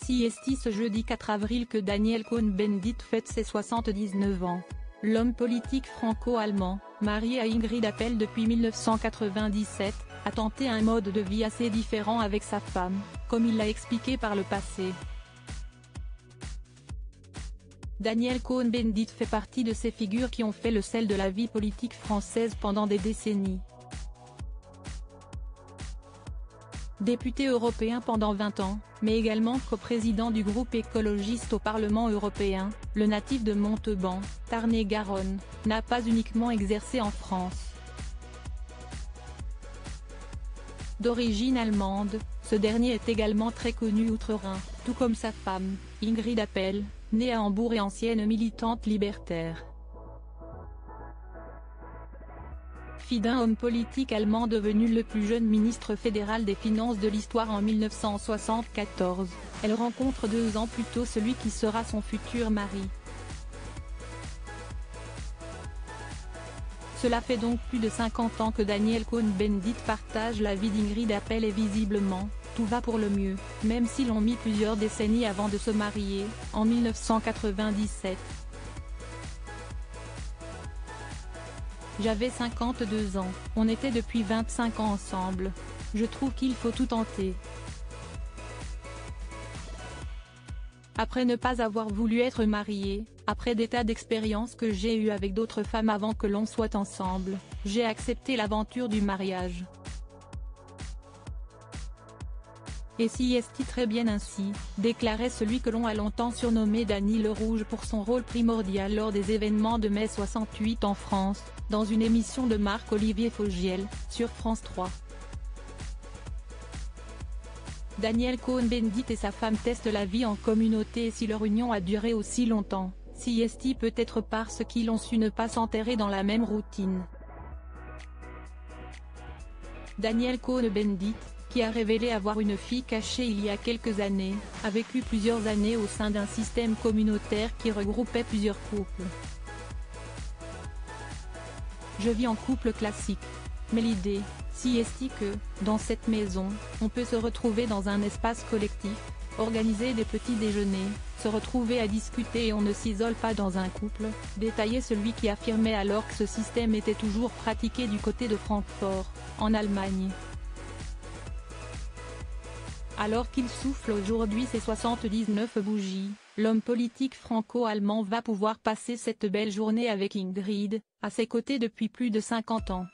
CST ce jeudi 4 avril que Daniel Cohn-Bendit fête ses 79 ans. L'homme politique franco-allemand, marié à Ingrid Appel depuis 1997, a tenté un mode de vie assez différent avec sa femme, comme il l'a expliqué par le passé. Daniel Cohn-Bendit fait partie de ces figures qui ont fait le sel de la vie politique française pendant des décennies. Député européen pendant 20 ans, mais également coprésident du groupe écologiste au Parlement européen, le natif de Montauban, Tarn-et-Garonne, n'a pas uniquement exercé en France. D'origine allemande, ce dernier est également très connu outre-Rhin, tout comme sa femme, Ingrid Appel, née à Hambourg et ancienne militante libertaire. Fille d'un homme politique allemand devenu le plus jeune ministre fédéral des Finances de l'histoire en 1974, elle rencontre 2 ans plus tôt celui qui sera son futur mari. Cela fait donc plus de 50 ans que Daniel Cohn-Bendit partage la vie d'Ingrid Appel et visiblement, tout va pour le mieux, même si l'on mit plusieurs décennies avant de se marier, en 1997. J'avais 52 ans, on était depuis 25 ans ensemble. Je trouve qu'il faut tout tenter. Après ne pas avoir voulu être mariée, après des tas d'expériences que j'ai eues avec d'autres femmes avant que l'on soit ensemble, j'ai accepté l'aventure du mariage. Et si est très bien ainsi, déclarait celui que l'on a longtemps surnommé Dany le Rouge pour son rôle primordial lors des événements de mai 68 en France, dans une émission de Marc-Olivier Fogiel, sur France 3. Daniel Cohn-Bendit et sa femme testent la vie en communauté et si leur union a duré aussi longtemps, CST peut être parce qu'ils ont su ne pas s'enterrer dans la même routine. Daniel Cohn-Bendit, qui a révélé avoir une fille cachée il y a quelques années, a vécu plusieurs années au sein d'un système communautaire qui regroupait plusieurs couples. Je vis en couple classique. Mais l'idée, CST que, dans cette maison, on peut se retrouver dans un espace collectif, organiser des petits déjeuners, se retrouver à discuter et on ne s'isole pas dans un couple, détaillait celui qui affirmait alors que ce système était toujours pratiqué du côté de Francfort, en Allemagne. Alors qu'il souffle aujourd'hui ses 79 bougies, l'homme politique franco-allemand va pouvoir passer cette belle journée avec Ingrid, à ses côtés depuis plus de 50 ans.